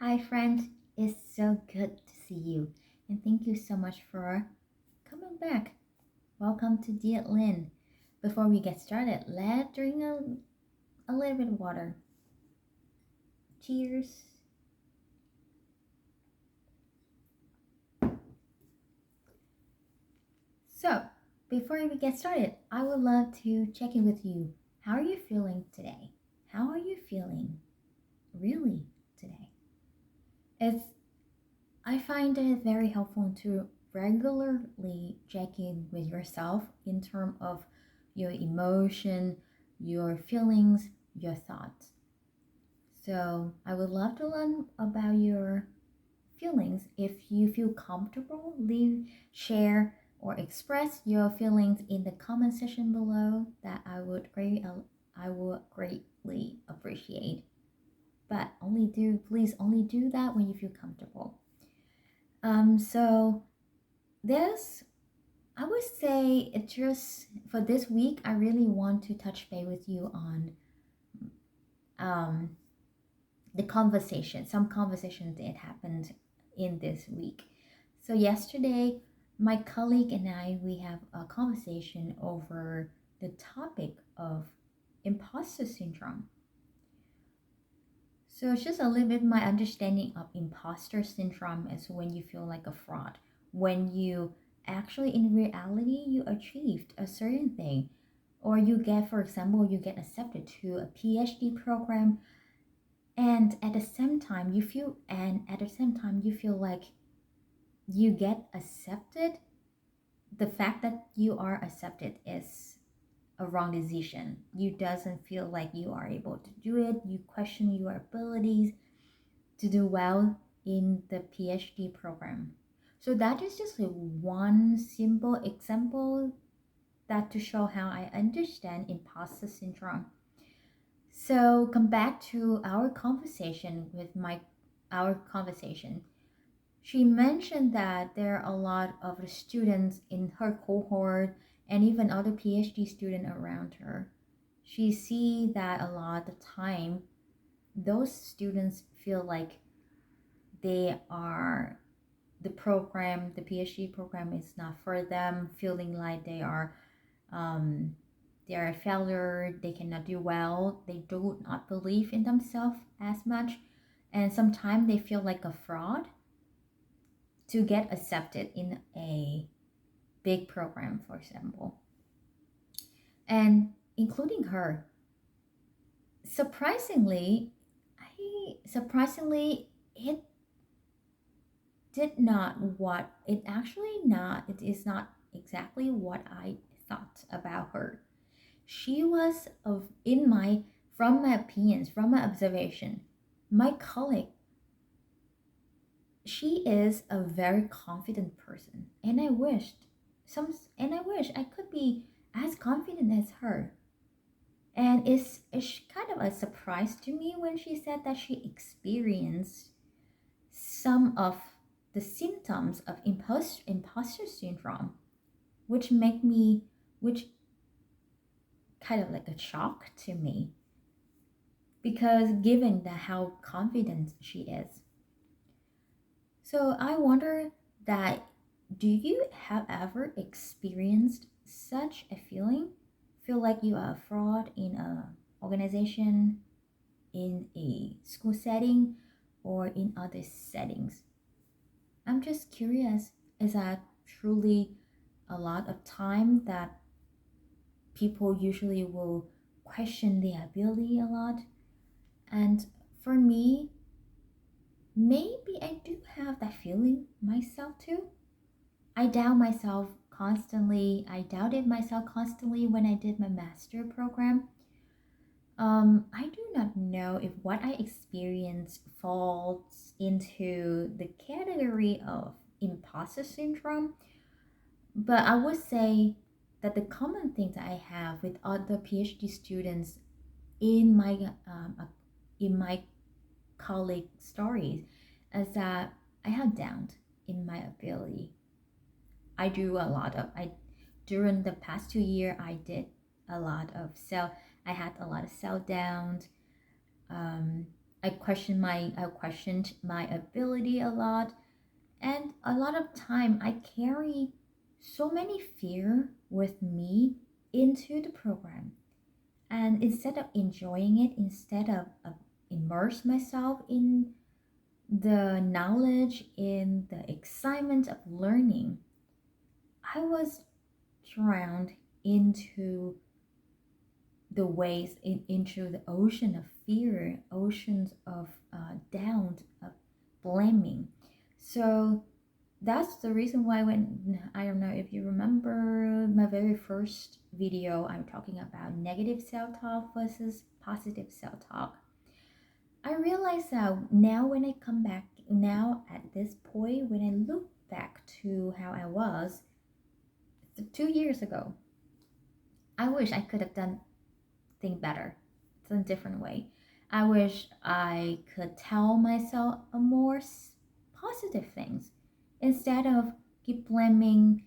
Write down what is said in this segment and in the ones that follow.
Hi, friend. It's so good to see you. And thank you so much for coming back. Welcome to Dear Lynn. Before we get started, let's drink a little bit of water. Cheers. So, before we get started, I would love to check in with you. How are you feeling today? How are you feeling really today? It's I find it very helpful to regularly check in with yourself in terms of your emotion, your feelings, your thoughts. So I would love to learn about your feelings. If you feel comfortable, share, or express your feelings in the comment section below. That I would greatly appreciate. But please only do that when you feel comfortable. So this, I would say it just for this week, I really want to touch base with you on um, some conversation that happened in this week. So yesterday, my colleague and we have a conversation over the topic of imposter syndrome. So it's just a little bit my understanding of imposter syndrome is when you feel like a fraud, when you actually in reality you achieved a certain thing, or you get, for example, you get accepted to a PhD program, and at the same time you feel like you get accepted. The fact that you are accepted is a wrong decision. You doesn't feel like you are able to do it. You question your abilities to do well in the PhD program. So that is just like one simple example that to show how I understand imposter syndrome. So come back to our conversation. She mentioned that there are a lot of the students in her cohort and even other PhD students around her. She see that a lot of the time those students feel like they are the PhD program is not for them, feeling like um, they are a failure, they cannot do well, they do not believe in themselves as much, and sometimes they feel like a fraud to get accepted in a big program, for example. And including her, surprisingly, it it is not exactly what I thought about her. She was of in my from my opinions, from my observation, my colleague, she is a very confident person, and I wish I could be as confident as her. And it's kind of a surprise to me when she said that she experienced some of the symptoms of imposter syndrome, which make me which kind of like a shock to me, because given that how confident she is. So I wonder that, do you have ever experienced such a feeling? Feel like you are a fraud in a organization, in a school setting, or in other settings? I'm just curious, is that truly a lot of time that people usually will question their ability a lot? And for me, maybe I do have that feeling myself too. I doubt myself constantly. I doubted myself constantly when I did my master program. I do not know if what I experienced falls into the category of imposter syndrome, but I would say that the common things I have with other PhD students in my colleague stories is that I have doubt in my ability. I do a lot of I during the past 2 years I did a lot of self I had a lot of self doubt. Um, I questioned my ability a lot, and a lot of time I carry so many fear with me into the program. And instead of enjoying it, instead of immerse myself in the knowledge, in the excitement of learning, I was drowned into the waves, into the ocean of fear, oceans of doubt, of blaming. So that's the reason why, when I don't know if you remember my very first video, I'm talking about negative self-talk versus positive self-talk. I realize that now, when I come back now at this point, when I look back to how I was 2 years ago, I wish I could have done things better. It's a different way. I wish I could tell myself a more positive things instead of keep blaming,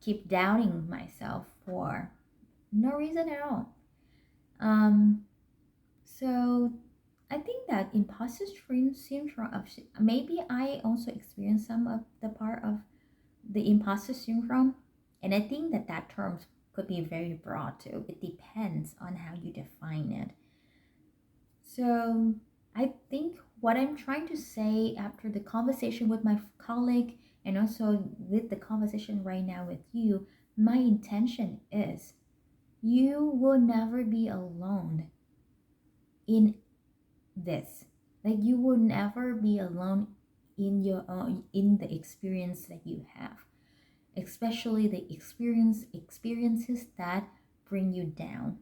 keep doubting myself for no reason at all. Um, so I think that imposter syndrome of maybe I also experienced some of the part of the imposter syndrome, and I think that that term could be very broad too. It depends on how you define it. So I think what I'm trying to say after the conversation with my colleague, and also with the conversation right now with you, my intention is you will never be alone in this. Like, you will never be alone in your in the experience that you have, especially the experiences that bring you down.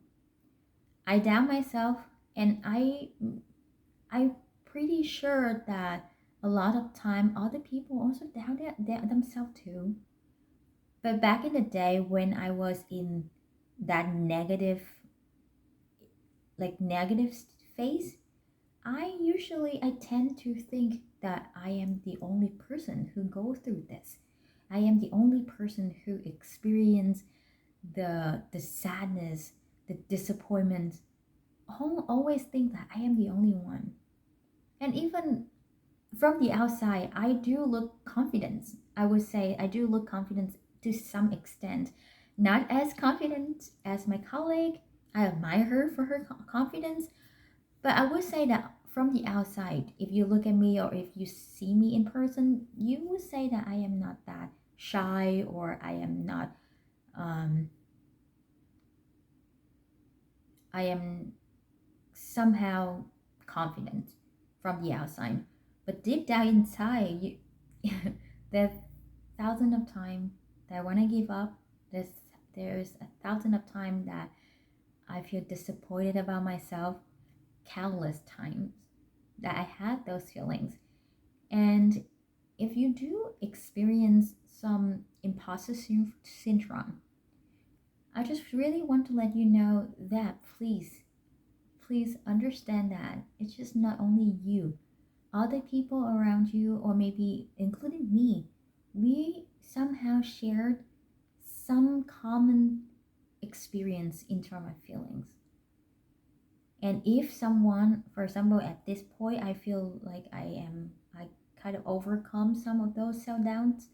I doubt myself, and I'm pretty sure that a lot of time other people also doubt themselves too. But back in the day when I was in that negative phase, I tend to think that I am the only person who go through this. I am the only person who experience the sadness, the disappointment. Always think that I am the only one. And even from the outside, I do look confident. I would say I do look confident to some extent. Not as confident as my colleague. I admire her for her confidence, but I would say that from the outside, if you look at me or if you see me in person, you would say that I am not that shy, or um, I am somehow confident from the outside. But deep down inside, there's thousand of time that I want to give up. There's a thousand of time that I feel disappointed about myself. Countless times that I had those feelings. And if you do experience some syndrome, I just really want to let you know that please understand that it's just not only you, other people around you, or maybe including me, we somehow shared some common experience in terms of feelings. And if someone, for example, at this point, I feel like I kind of overcome some of those self downs,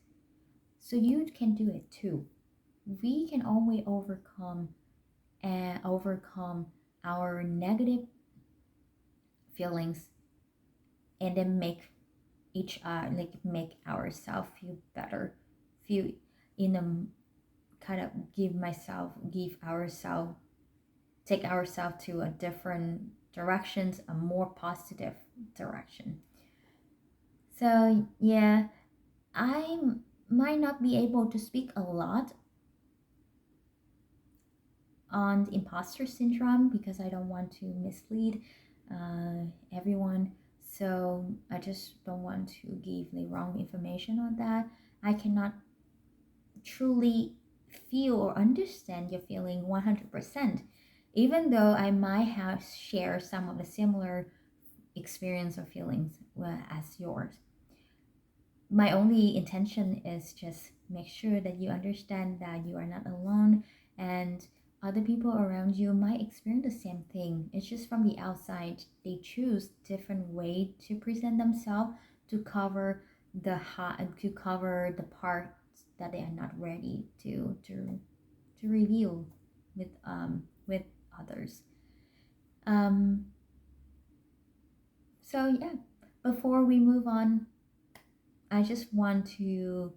so you can do it too. We can always overcome our negative feelings, and then make ourselves feel better, feel in a kind of give ourselves take ourselves to a different directions, a more positive direction. So yeah, I might not be able to speak a lot on the imposter syndrome because I don't want to mislead everyone. So I just don't want to give the wrong information on that. I cannot truly feel or understand your feeling 100%, even though I might have shared some of the similar experience or feelings as yours. My only intention is just make sure that you understand that you are not alone, and other people around you might experience the same thing. It's just from the outside, they choose different way to present themselves to cover to cover the parts that they are not ready to reveal with others. Um, so yeah, before we move on, I just want to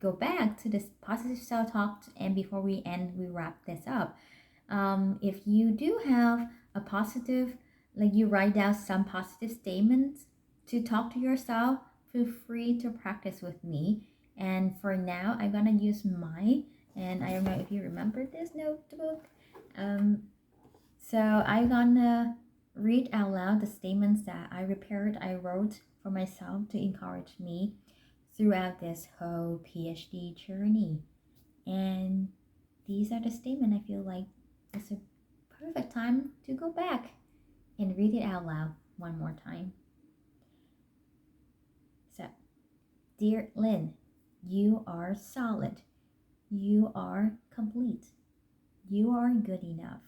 go back to this positive self talk, and before we end, we wrap this up. If you do have a positive, like you write down some positive statements to talk to yourself, feel free to practice with me. And for now, I'm gonna use mine. And I don't know if you remember this notebook. Um, so I'm gonna read out loud the statements that I wrote for myself to encourage me throughout this whole PhD journey. And these are the statements I feel like it's a perfect time to go back and read it out loud one more time. So, dear Lynn, you are solid. You are complete. You are good enough.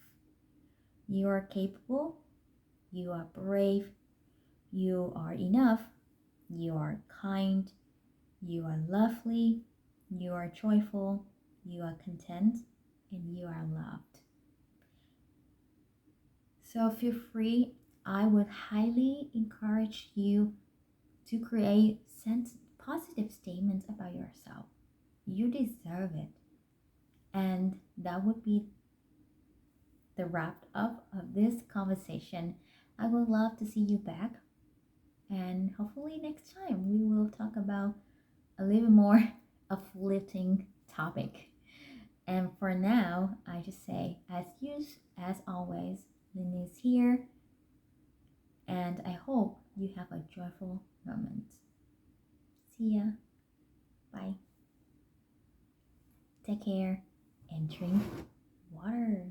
You are capable. You are brave. You are enough. You are kind. You are lovely. You are joyful. You are content. And you are loved. So feel free. I would highly encourage you to create positive statements about yourself. You deserve it. And that would be the wrap up of this conversation. I would love to see you back. And hopefully, next time we will talk about a little more uplifting topic. And for now, I just say, as always, Lynn is here, and I hope you have a joyful moment. See ya. Bye. Take care and drink water.